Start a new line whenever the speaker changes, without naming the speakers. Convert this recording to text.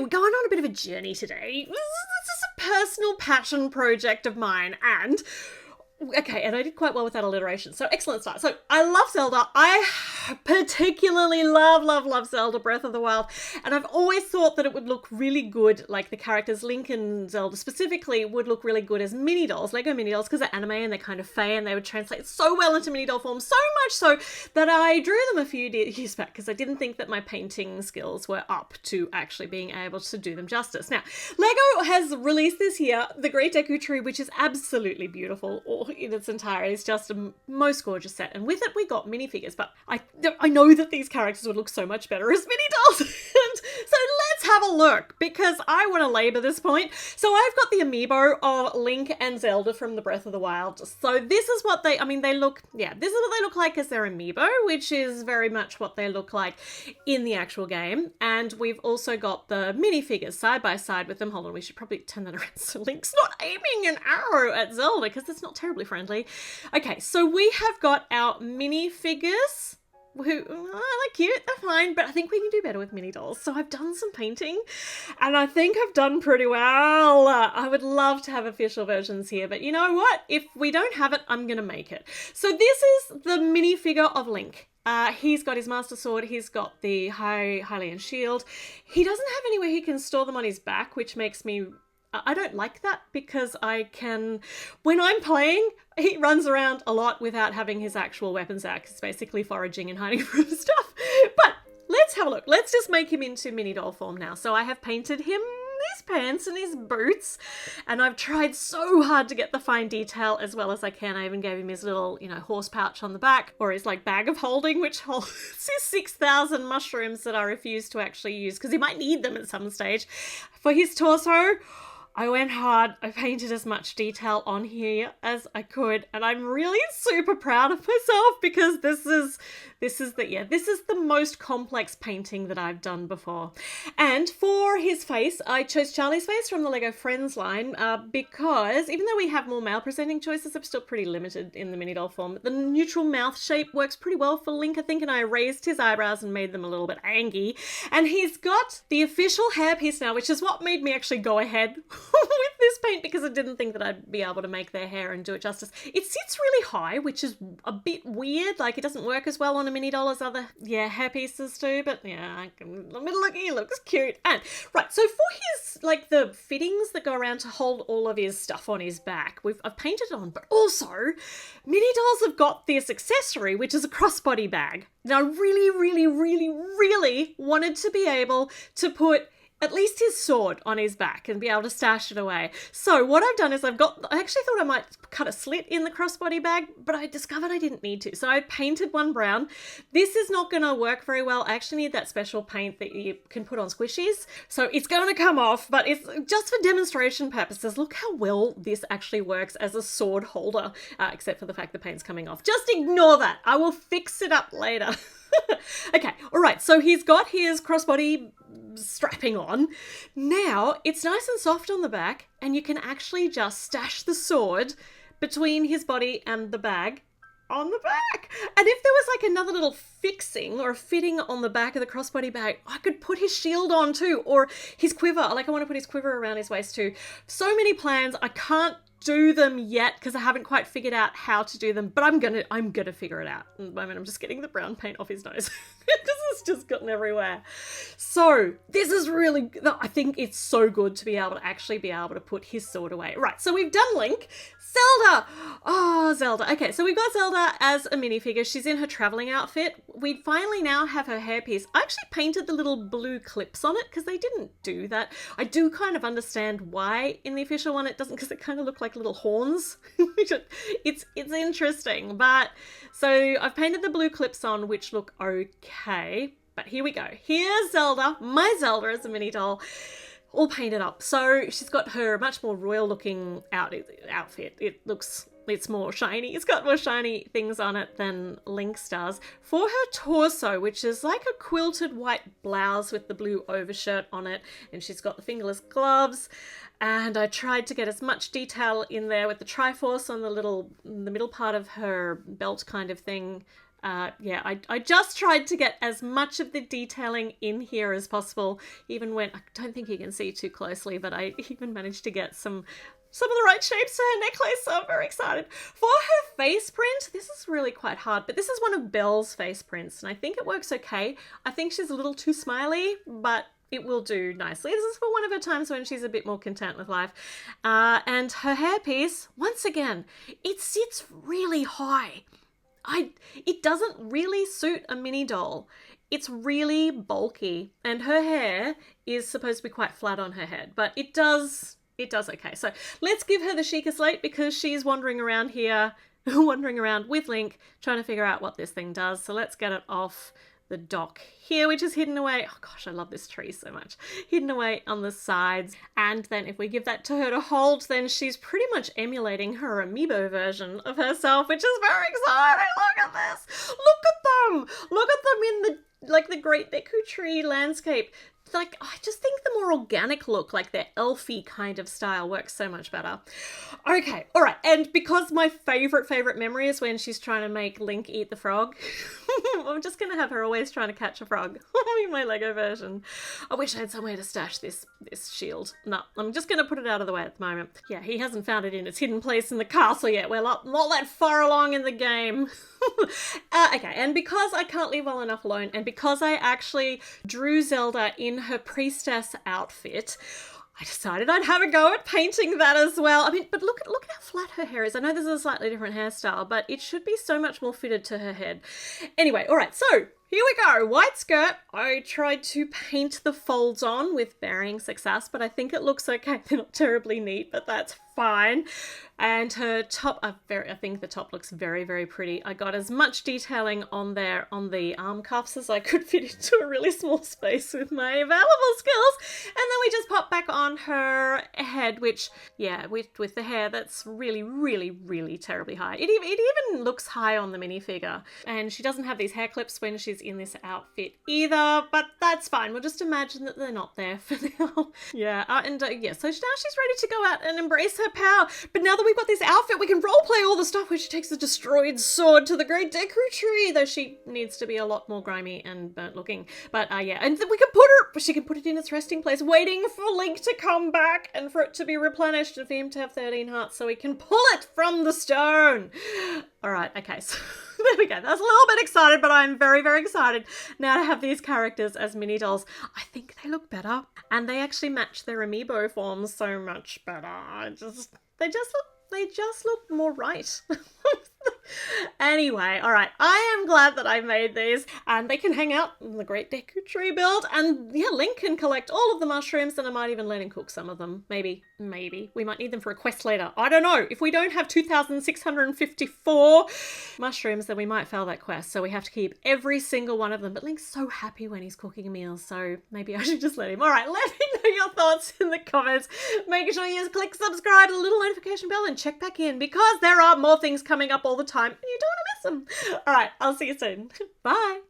we're going on a bit of a journey today. This is a personal passion project of mine, and okay, and I did quite well with that alliteration. So excellent start. So I love Zelda. I particularly love Zelda Breath of the Wild. And I've always thought that it would look really good, like the characters Link and Zelda specifically would look really good as mini dolls, Lego mini dolls, because they're anime and they're kind of fey and they would translate so well into mini doll form, so much so that I drew them a few years back because I didn't think that my painting skills were up to actually being able to do them justice. Now, Lego has released this year the Great Deku Tree, which is absolutely beautiful in its entirety. It's just a most gorgeous set, and with it we got minifigures, but I know that these characters would look so much better as mini dolls. And so let's have a look, because I want to labour this point. So I've got the amiibo of Link and Zelda from the Breath of the Wild. So this is what this is what they look like as their amiibo, which is very much what they look like in the actual game. And we've also got the minifigures side by side with them. Hold on, we should probably turn that around so Link's not aiming an arrow at Zelda, because that's not terribly friendly. Okay, so we have got our minifigures, who they're cute, they're fine, but I think we can do better with mini dolls. So I've done some painting, and I think I've done pretty well. I would love to have official versions here, but you know what? If we don't have it, I'm gonna make it. So this is the minifigure of Link. He's got his Master Sword, he's got the Hylian shield. He doesn't have anywhere he can store them on his back, which makes me... I don't like that, because when I'm playing, he runs around a lot without having his actual weapons out. It's basically foraging and hiding from stuff. But let's have a look. Let's just make him into mini doll form now. So I have painted him his pants and his boots, and I've tried so hard to get the fine detail as well as I can. I even gave him his little, horse pouch on the back, or his bag of holding, which holds his 6,000 mushrooms that I refuse to actually use because he might need them at some stage. For his torso, I went hard. I painted as much detail on here as I could, and I'm really super proud of myself, because this is the most complex painting that I've done before. And for his face, I chose Charlie's face from the Lego Friends line, because even though we have more male presenting choices, I'm still pretty limited in the mini doll form. The neutral mouth shape works pretty well for Link, I think, and I raised his eyebrows and made them a little bit angry. And he's got the official hairpiece now, which is what made me actually go ahead with this paint, because I didn't think that I'd be able to make their hair and do it justice. It sits really high, which is a bit weird. It doesn't work as well on a mini doll as other hair pieces do, but I can look, he looks cute. And right, so for his the fittings that go around to hold all of his stuff on his back, I've painted it on, but also mini dolls have got this accessory, which is a crossbody bag. Now I really wanted to be able to put at least his sword on his back and be able to stash it away. So what I've done is I actually thought I might cut a slit in the crossbody bag, but I discovered I didn't need to. So I painted one brown. This is not going to work very well. I actually need that special paint that you can put on squishies. So it's going to come off, but it's just for demonstration purposes. Look how well this actually works as a sword holder, except for the fact the paint's coming off. Just ignore that. I will fix it up later. Okay, all right, so he's got his crossbody strapping on. Now, it's nice and soft on the back, and you can actually just stash the sword between his body and the bag on the back. And if there was another little fixing or a fitting on the back of the crossbody bag, I could put his shield on too, or his quiver. I want to put his quiver around his waist too. So many plans. I can't do them yet because I haven't quite figured out how to do them, but I'm gonna figure it out. At the moment, I'm just getting the brown paint off his nose. This has just gotten everywhere. So this is really, I think it's so good to be able to put his sword away. Right, so we've done Link. Zelda! Oh, Zelda. Okay, so we've got Zelda as a minifigure. She's in her traveling outfit. We finally now have her hairpiece. I actually painted the little blue clips on it because they didn't do that. I do kind of understand why in the official one it doesn't, because it kind of looked like little horns. It's interesting, but so I've painted the blue clips on, which look okay. But here we go. Here's Zelda, my Zelda as a mini doll, all painted up. So she's got her much more royal looking outfit. It's more shiny. It's got more shiny things on it than Link's does. For her torso, which is like a quilted white blouse with the blue overshirt on it, and she's got the fingerless gloves. And I tried to get as much detail in there with the triforce on the middle part of her belt kind of thing. Yeah, I just tried to get as much of the detailing in here as possible, even when, I don't think you can see too closely, but I even managed to get some of the right shapes to her necklace, so I'm very excited. For her face print, this is really quite hard, but this is one of Belle's face prints, and I think it works okay. I think she's a little too smiley, but it will do nicely. This is for one of her times when she's a bit more content with life. And her hairpiece, once again, it sits really high. It doesn't really suit a mini doll. It's really bulky, and her hair is supposed to be quite flat on her head, but it does okay. So let's give her the Sheikah slate because she's wandering around here, wandering around with Link, trying to figure out what this thing does. So let's get it off the dock here, which is hidden away. Oh gosh, I love this tree so much. Hidden away on the sides. And then if we give that to her to hold, then she's pretty much emulating her amiibo version of herself, which is very exciting. Look at this. Look at them. Look at them in the Great Deku Tree landscape. Like, I just think the more organic look, like their elfy kind of style, works so much better. Okay, all right, and because my favorite memory is when she's trying to make Link eat the frog, I'm just gonna have her always trying to catch a frog in my Lego version. I wish I had somewhere to stash this shield. No, I'm just gonna put it out of the way at the moment. Yeah, he hasn't found it in its hidden place in the castle yet. We're not that far along in the game. Okay, and because I can't leave well enough alone, and because I actually drew Zelda in her priestess outfit, I decided I'd have a go at painting that as well. I mean, but look at how flat her hair is. I know this is a slightly different hairstyle, but it should be so much more fitted to her head. Anyway, all right, so here we go. White skirt. I tried to paint the folds on with varying success, but I think it looks okay. They're not terribly neat, but that's fine. And her top, I think the top looks very pretty. I got as much detailing on there on the arm cuffs as I could fit into a really small space with my available skills. And then we just pop back on her head, which, yeah, with the hair, that's really terribly high. It even looks high on the minifigure. And she doesn't have these hair clips when she's in this outfit either, but that's fine. We'll just imagine that they're not there for now. Yeah, yeah, so now she's ready to go out and embrace her power. But now that we've got this outfit, we can roleplay all the stuff where she takes the destroyed sword to the Great Deku Tree, though she needs to be a lot more grimy and burnt looking. But yeah, and then she can put it in its resting place, waiting for Link to come back and for it to be replenished and for him to have 13 hearts so he can pull it from the stone. All right, okay, so there we go. That's a little bit excited, but I'm very excited now to have these characters as mini dolls. I think they look better, and they actually match their amiibo forms so much better. They just look more right. Anyway, all right, I am glad that I made these, and they can hang out in the Great Deku Tree build, and yeah, Link can collect all of the mushrooms, and I might even let him cook some of them. Maybe. We might need them for a quest later. I don't know. If we don't have 2,654 mushrooms, then we might fail that quest, so we have to keep every single one of them. But Link's so happy when he's cooking meals, so maybe I should just let him. All right, let me know your thoughts in the comments. Make sure you click subscribe, the little notification bell, and check back in because there are more things coming up all the time and you don't want to miss them. All right, I'll see you soon. Bye.